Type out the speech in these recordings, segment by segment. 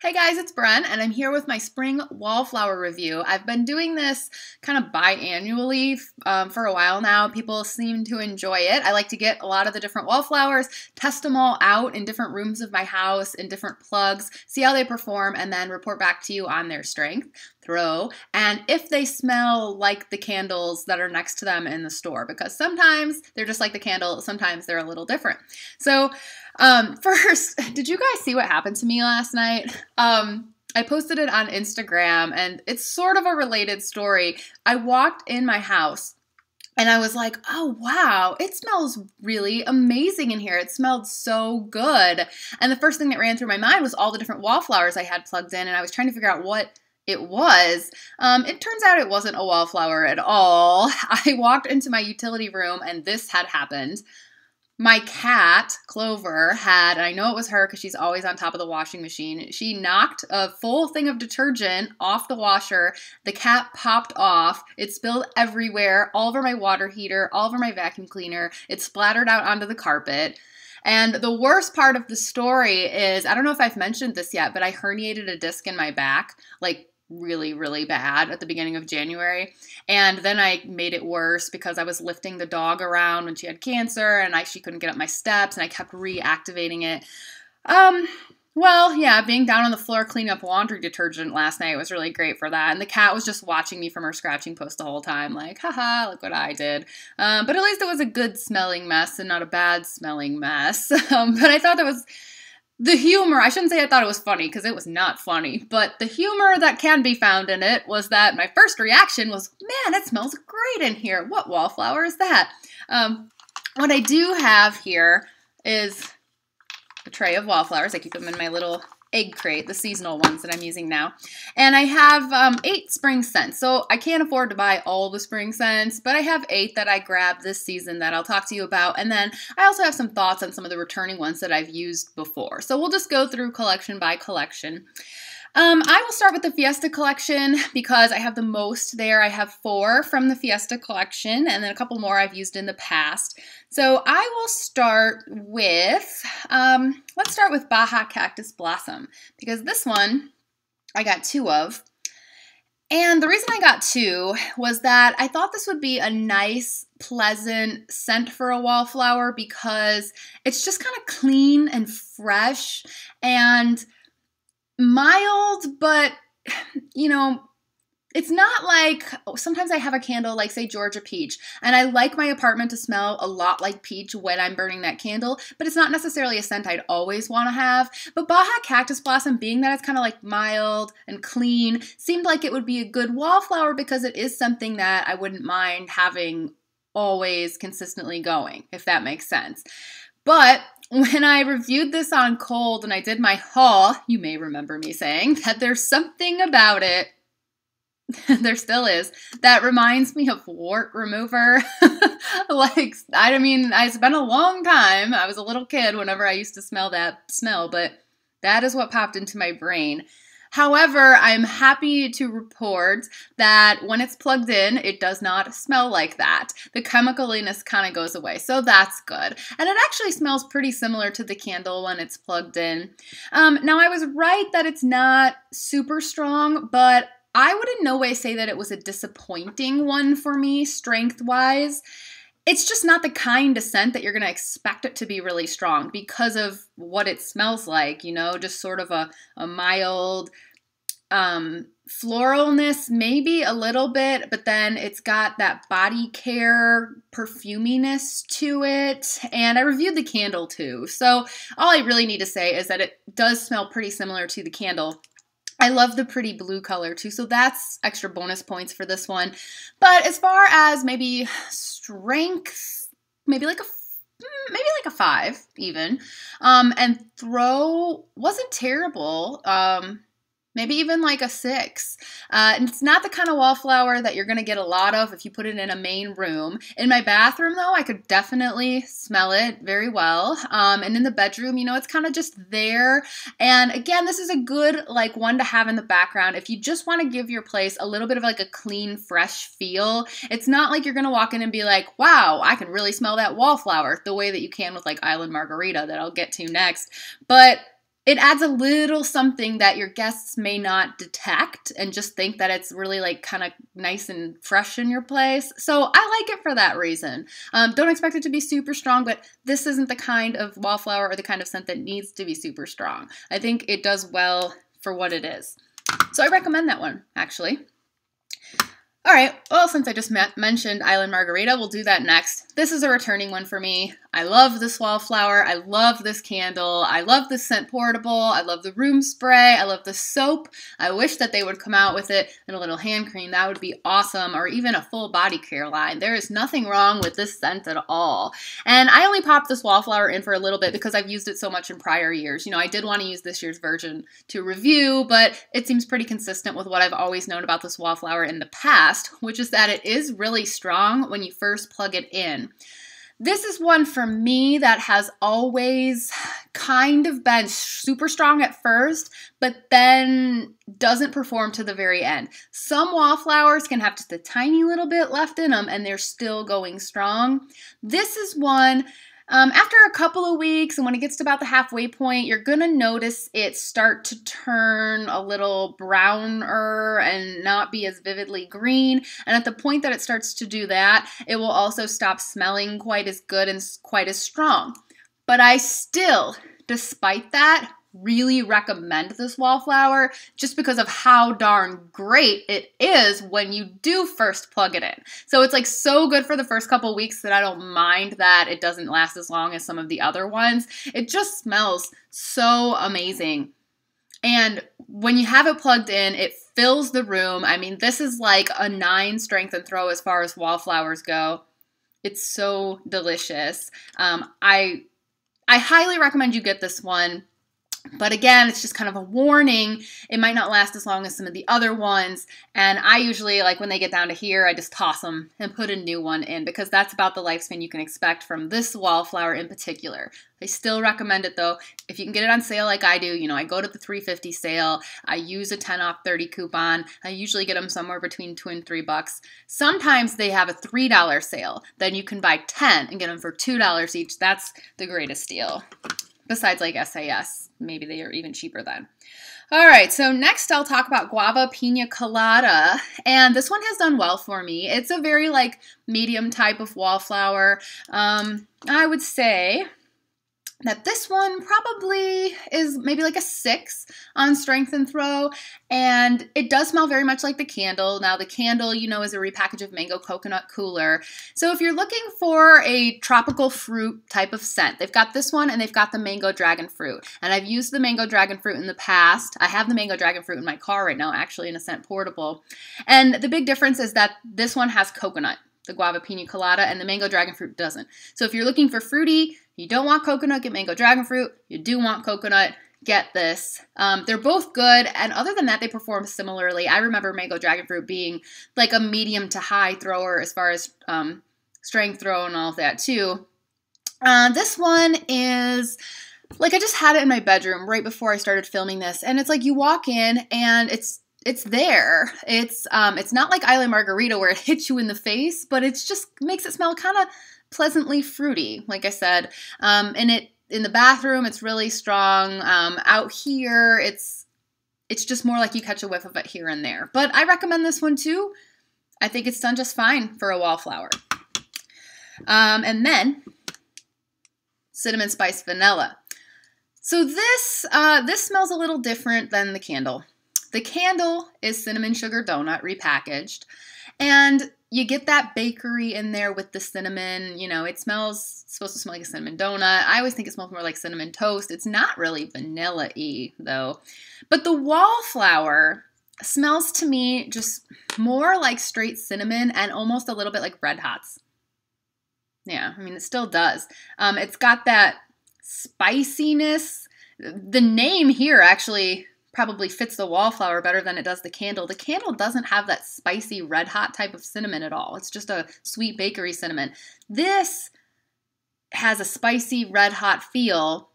Hey guys, it's Bren, and I'm here with my spring wallflower review. I've been doing this kind of biannually for a while now. People seem to enjoy it. I like to get a lot of the different wallflowers, test them all out in different rooms of my house, in different plugs, see how they perform, and then report back to you on their strength, throw, and if they smell like the candles that are next to them in the store, because sometimes they're just like the candle, sometimes they're a little different. So, first, did you guys see what happened to me last night? I posted it on Instagram, and it's sort of a related story. I walked in my house, and I was like, oh, wow, it smells really amazing in here. It smelled so good. And the first thing that ran through my mind was all the different wallflowers I had plugged in, and I was trying to figure out what it was. It turns out it wasn't a wallflower at all. I walked into my utility room, and this had happened. My cat, Clover, and I know it was her because she's always on top of the washing machine, she knocked a full thing of detergent off the washer. The cap popped off. It spilled everywhere, all over my water heater, all over my vacuum cleaner. It splattered out onto the carpet. And the worst part of the story is, I don't know if I've mentioned this yet, but I herniated a disc in my back, like really, really bad at the beginning of January. And then I made it worse because I was lifting the dog around when she had cancer and she couldn't get up my steps and I kept reactivating it. Well, yeah, being down on the floor cleaning up laundry detergent last night was really great for that. And the cat was just watching me from her scratching post the whole time, like, haha, look what I did. But at least it was a good smelling mess and not a bad smelling mess. But I thought that was the humor. I shouldn't say I thought it was funny because it was not funny, but the humor that can be found in it was that my first reaction was, man, it smells great in here. What wallflower is that? What I do have here is a tray of wallflowers. I keep them in my little egg crate, the seasonal ones that I'm using now. And I have 8 spring scents. So I can't afford to buy all the spring scents, but I have 8 that I grabbed this season that I'll talk to you about. And then I also have some thoughts on some of the returning ones that I've used before. So we'll just go through collection by collection. I will start with the Fiesta collection because I have the most there. I have 4 from the Fiesta collection and then a couple more I've used in the past. So I will start with, let's start with Baja Cactus Blossom because this one I got 2 of. And the reason I got 2 was that I thought this would be a nice, pleasant scent for a wallflower because it's just kind of clean and fresh and mild, but, you know, it's not like, sometimes I have a candle like, say, Georgia Peach, and I like my apartment to smell a lot like peach when I'm burning that candle, but it's not necessarily a scent I'd always want to have. But Baja Cactus Blossom, being that it's kind of like mild and clean, seemed like it would be a good wallflower because it is something that I wouldn't mind having always consistently going, if that makes sense. But when I reviewed this on Cold and I did my haul, you may remember me saying that there's something about it, there still is, that reminds me of wart remover. Like, I mean, it's been a long time. I was a little kid whenever I used to smell that smell, but that is what popped into my brain. However, I'm happy to report that when it's plugged in, it does not smell like that. The chemicaliness kind of goes away, so that's good. And it actually smells pretty similar to the candle when it's plugged in. Now, I was right that it's not super strong, but I would in no way say that it was a disappointing one for me, strength-wise. It's just not the kind of scent that you're going to expect it to be really strong because of what it smells like, you know, just sort of a mild floralness, maybe a little bit, but then it's got that body care perfuminess to it. And I reviewed the candle too. So all I really need to say is that it does smell pretty similar to the candle. I love the pretty blue color too, so that's extra bonus points for this one. But as far as maybe strength, maybe like a 5 even. And throw wasn't terrible. Maybe even like a 6. And it's not the kind of wallflower that you're going to get a lot of if you put it in a main room. In my bathroom, though, I could definitely smell it very well. And in the bedroom, you know, it's kind of just there. And again, this is a good like one to have in the background. If you just want to give your place a little bit of like a clean, fresh feel, it's not like you're going to walk in and be like, wow, I can really smell that wallflower the way that you can with like Island Margarita that I'll get to next. But it adds a little something that your guests may not detect and just think that it's really like kind of nice and fresh in your place. So I like it for that reason. Don't expect it to be super strong, but this isn't the kind of wallflower or the kind of scent that needs to be super strong. I think it does well for what it is. So I recommend that one, actually. All right, well, since I just mentioned Island Margarita, we'll do that next. This is a returning one for me. I love this wallflower. I love this candle. I love this scent portable. I love the room spray. I love the soap. I wish that they would come out with it in a little hand cream. That would be awesome, or even a full body care line. There is nothing wrong with this scent at all. And I only popped this wallflower in for a little bit because I've used it so much in prior years. You know, I did want to use this year's version to review, but it seems pretty consistent with what I've always known about this wallflower in the past, which is that it is really strong when you first plug it in. This is one for me that has always kind of been super strong at first, but then doesn't perform to the very end. Some wallflowers can have just a tiny little bit left in them and they're still going strong. This is one, after a couple of weeks and when it gets to about the halfway point, you're going to notice it start to turn a little browner and not be as vividly green. And at the point that it starts to do that, it will also stop smelling quite as good and quite as strong. But I still, despite that, really recommend this wallflower just because of how darn great it is when you do first plug it in. So it's like so good for the first couple weeks that I don't mind that it doesn't last as long as some of the other ones. It just smells so amazing. And when you have it plugged in, it fills the room. I mean, this is like a 9 strength and throw as far as wallflowers go. It's so delicious. I highly recommend you get this one. But again, it's just kind of a warning. It might not last as long as some of the other ones. And I usually, like when they get down to here, I just toss them and put a new one in because that's about the lifespan you can expect from this wallflower in particular. I still recommend it though. If you can get it on sale like I do, you know, I go to the $3.50 sale. I use a 10 off 30 coupon. I usually get them somewhere between $2 and $3. Sometimes they have a $3 sale. Then you can buy 10 and get them for $2 each. That's the greatest deal. Besides like SAS, maybe they are even cheaper then. All right, so next I'll talk about Guava Pina Colada, and this one has done well for me. It's a very like medium type of wallflower. I would say that this one probably is maybe like a 6 on strength and throw, and it does smell very much like the candle. Now the candle, you know, is a repackage of mango coconut cooler. So if you're looking for a tropical fruit type of scent, they've got this one and they've got the mango dragon fruit. And I've used the mango dragon fruit in the past. I have the mango dragon fruit in my car right now, actually in a scent portable. And the big difference is that this one has coconut, the Guava Pina Colada, and the mango dragon fruit doesn't. So if you're looking for fruity, you don't want coconut, get mango dragon fruit. You do want coconut, get this. They're both good, and other than that, they perform similarly. I remember mango dragon fruit being like a medium to high thrower as far as strength throw and all of that too. This one is like I just had it in my bedroom right before I started filming this, and it's like you walk in and it's there. It's not like Island Margarita where it hits you in the face, but it's just makes it smell kind of pleasantly fruity, like I said. And in the bathroom, it's really strong. Out here, it's just more like you catch a whiff of it here and there. But I recommend this one too. I think it's done just fine for a wallflower. And then cinnamon spice vanilla. So this smells a little different than the candle. The candle is cinnamon sugar donut repackaged, and you get that bakery in there with the cinnamon. You know, it's supposed to smell like a cinnamon donut. I always think it smells more like cinnamon toast. It's not really vanilla-y, though. But the wallflower smells to me just more like straight cinnamon and almost a little bit like Red Hots. Yeah, I mean, it still does. It's got that spiciness. The name here actually probably fits the wallflower better than it does the candle. The candle doesn't have that spicy red hot type of cinnamon at all. It's just a sweet bakery cinnamon. This has a spicy red hot feel.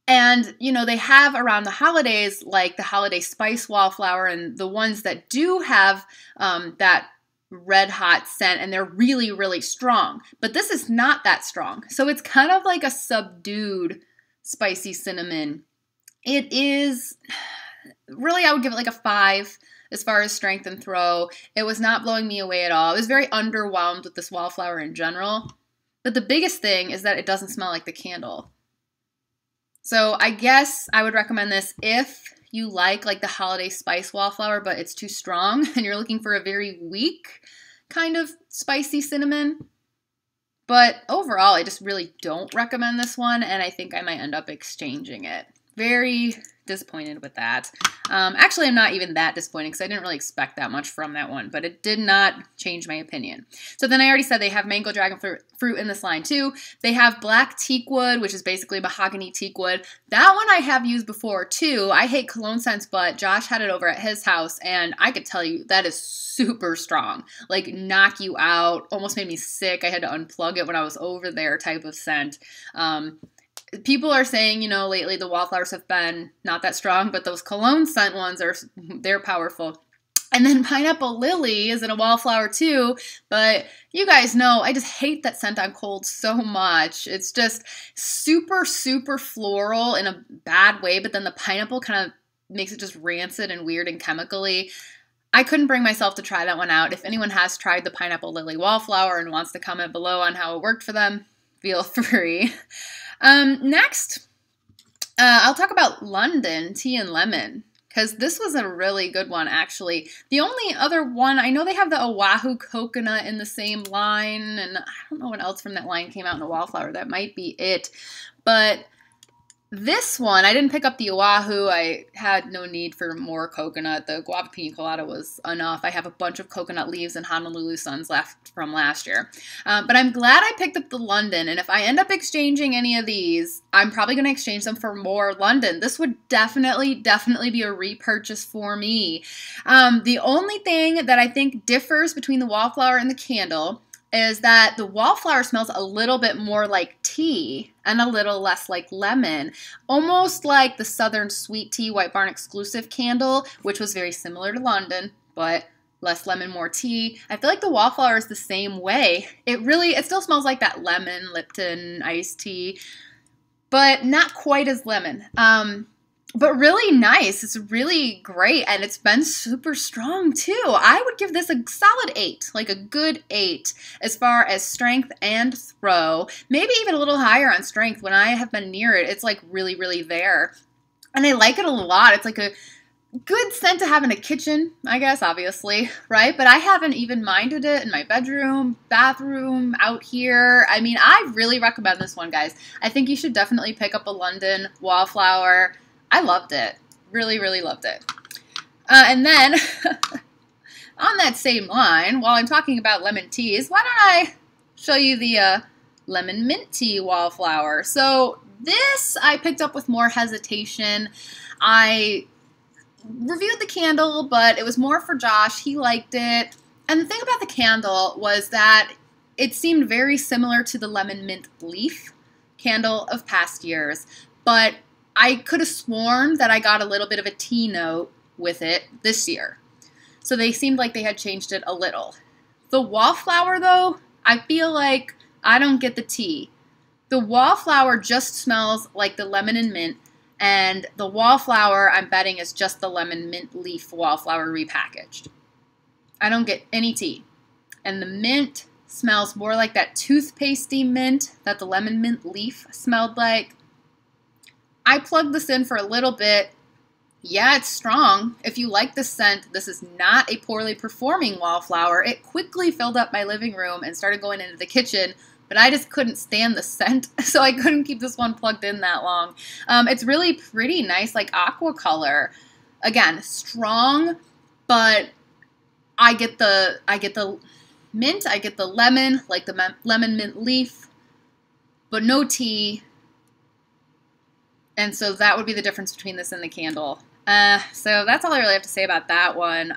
And, you know, they have around the holidays, like the holiday spice wallflower and the ones that do have that red hot scent, and they're really, really strong. But this is not that strong. So it's kind of like a subdued spicy cinnamon. It is, really, I would give it like a 5 as far as strength and throw. It was not blowing me away at all. I was very underwhelmed with this Wallflower in general. But the biggest thing is that it doesn't smell like the candle. So I guess I would recommend this if you like the holiday spice Wallflower, but it's too strong and you're looking for a very weak kind of spicy cinnamon. But overall, I just really don't recommend this one, and I think I might end up exchanging it. Very disappointed with that. Actually, I'm not even that disappointed because I didn't really expect that much from that one, but it did not change my opinion. So then I already said they have mango dragon fruit in this line too. They have black teakwood, which is basically mahogany teakwood. That one I have used before too. I hate cologne scents, but Josh had it over at his house, and I could tell you that is super strong. Like, knock you out, almost made me sick. I had to unplug it when I was over there type of scent. People are saying, you know, lately the Wallflowers have been not that strong, but those cologne scent ones they're powerful. And then Pineapple Lily is in a Wallflower too, but you guys know I just hate that scent on cold so much. It's just super, super floral in a bad way, but then the pineapple kind of makes it just rancid and weird and chemically. I couldn't bring myself to try that one out. If anyone has tried the Pineapple Lily Wallflower and wants to comment below on how it worked for them, feel free. Next, I'll talk about London Tea and Lemon, because this was a really good one, actually. The only other one, I know they have the Oahu Coconut in the same line, and I don't know what else from that line came out in a Wallflower. That might be it. But this one, I didn't pick up the Oahu. I had no need for more coconut. The Guava Pina Colada was enough. I have a bunch of coconut leaves and Honolulu Suns left from last year. But I'm glad I picked up the London, and if I end up exchanging any of these, I'm probably going to exchange them for more London. This would definitely be a repurchase for me. The only thing that I think differs between the Wallflower and the candle is that the Wallflower smells a little bit more like tea and a little less like lemon, almost like the Southern Sweet Tea White Barn exclusive candle, which was very similar to London, but less lemon, more tea. I feel like the Wallflower is the same way. It still smells like that lemon Lipton iced tea, but not quite as lemon. But really nice. It's really great, and it's been super strong too. I would give this a solid 8, like a good 8 as far as strength and throw. Maybe even a little higher on strength. When I have been near it, it's like really, really there. And I like it a lot. It's like a good scent to have in a kitchen, I guess, obviously, right? But I haven't even minded it in my bedroom, bathroom, out here. I mean, I really recommend this one, guys. I think you should definitely pick up a London Wallflower. I loved it. Really, really loved it. And then, on that same line, while I'm talking about lemon teas, why don't I show you the lemon mint tea Wallflower. So this I picked up with more hesitation. I reviewed the candle, but it was more for Josh. He liked it. And the thing about the candle was that it seemed very similar to the lemon mint leaf candle of past years, but I could have sworn that I got a little bit of a tea note with it this year. So they seemed like they had changed it a little. The Wallflower, though, I feel like I don't get the tea. The Wallflower just smells like the lemon and mint, and the Wallflower, I'm betting, is just the lemon mint leaf Wallflower repackaged. I don't get any tea. And the mint smells more like that toothpastey mint that the lemon mint leaf smelled like. I plugged this in for a little bit. Yeah, it's strong. If you like the scent, this is not a poorly performing Wallflower. It quickly filled up my living room and started going into the kitchen, but I just couldn't stand the scent, so I couldn't keep this one plugged in that long. It's really pretty nice, like aqua color. Again, strong, but I get the mint, I get the lemon, like the lemon mint leaf, but no tea. And so that would be the difference between this and the candle. So that's all I really have to say about that one.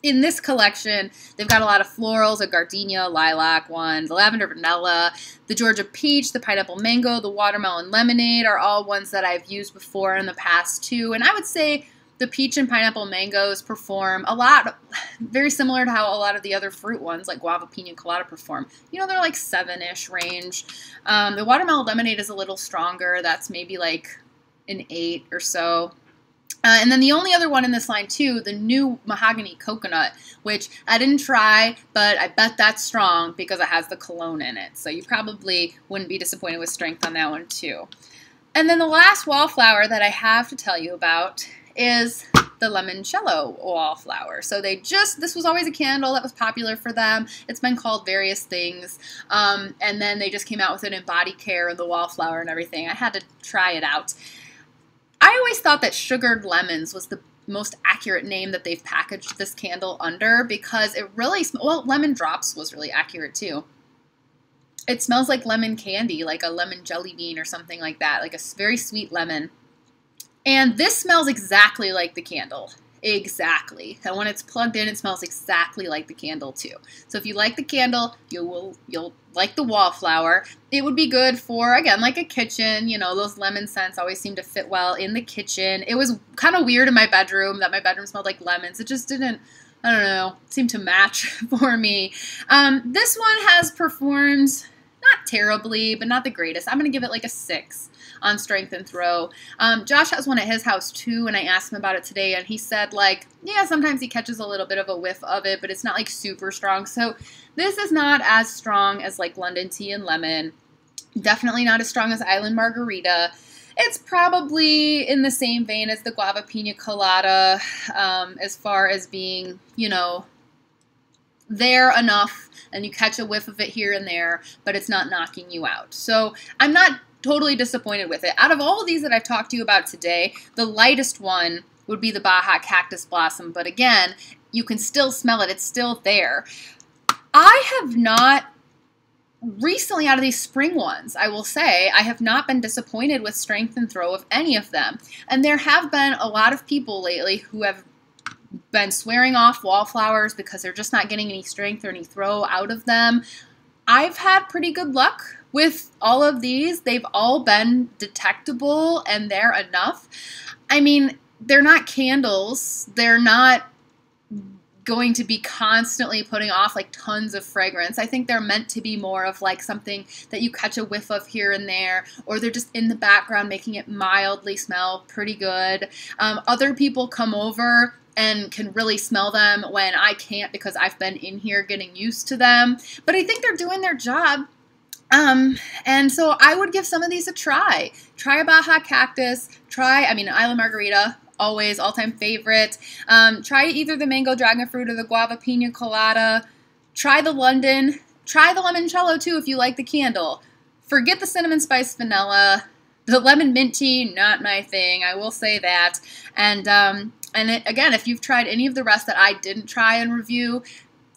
In this collection, they've got a lot of florals, a gardenia, lilac one, the lavender vanilla, the Georgia peach, the pineapple mango, the watermelon lemonade are all ones that I've used before in the past too. And I would say the peach and pineapple mangoes perform a lot, very similar to how a lot of the other fruit ones like Guava, Pina, Colada perform. You know, they're like 7-ish range. The watermelon lemonade is a little stronger. That's maybe like an 8 or so. And then the only other one in this line too, the new mahogany coconut, which I didn't try, but I bet that's strong because it has the cologne in it. So you probably wouldn't be disappointed with strength on that one too. And then the last wallflower that I have to tell you about is the Lemoncello wallflower. So this was always a candle that was popular for them. It's been called various things. And then they just came out with it in body care and the wallflower and everything. I had to try it out. I always thought that sugared lemons was the most accurate name that they've packaged this candle under because it really, well, lemon drops was really accurate too. It smells like lemon candy, like a lemon jelly bean or something like that, like a very sweet lemon. And this smells exactly like the candle. Exactly. And when it's plugged in, it smells exactly like the candle too. So if you like the candle, you'll like the wallflower. It would be good for, again, like a kitchen. You know, those lemon scents always seem to fit well in the kitchen. It was kind of weird in my bedroom that my bedroom smelled like lemons. It just didn't, I don't know, seem to match for me. This one has performed not terribly, but not the greatest. I'm going to give it like a 6 on strength and throw. Josh has one at his house too, and I asked him about it today, and he said, like, yeah, sometimes he catches a little bit of a whiff of it, but it's not like super strong. So this is not as strong as like London Tea and Lemon. Definitely not as strong as Island Margarita. It's probably in the same vein as the Guava Pina Colada, as far as being, you know, there enough, and you catch a whiff of it here and there, but it's not knocking you out. So I'm not totally disappointed with it. Out of all of these that I've talked to you about today, the lightest one would be the Baja Cactus Blossom, but again, you can still smell it. It's still there. I have not, recently out of these spring ones, I will say, I have not been disappointed with strength and throw of any of them. And there have been a lot of people lately who have been swearing off wallflowers because they're just not getting any strength or any throw out of them. I've had pretty good luck with all of these. They've all been detectable and they're enough. I mean, they're not candles. They're not going to be constantly putting off like tons of fragrance. I think they're meant to be more of like something that you catch a whiff of here and there, or they're just in the background making it mildly smell pretty good. Other people come over and can really smell them when I can't because I've been in here getting used to them. But I think they're doing their job. And so I would give some of these a try. Try a Baja Cactus. Island Margarita, always all-time favorite. Try either the Mango Dragon Fruit or the Guava Pina Colada. Try the London. Try the Lemoncello too if you like the candle. Forget the Cinnamon Spice Vanilla. The Lemon Mint Tea, not my thing. I will say that. And again, if you've tried any of the rest that I didn't try and review,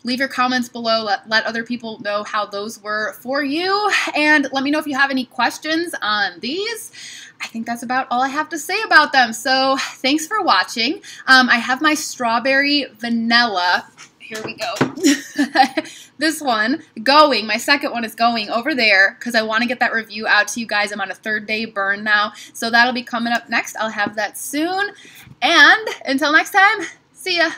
leave your comments below. Let other people know how those were for you. And let me know if you have any questions on these. I think that's about all I have to say about them. So thanks for watching. I have my strawberry vanilla. Here we go. This one going, my second one is going over there because I want to get that review out to you guys. I'm on a 3rd day burn now. So that'll be coming up next. I'll have that soon. And until next time, see ya.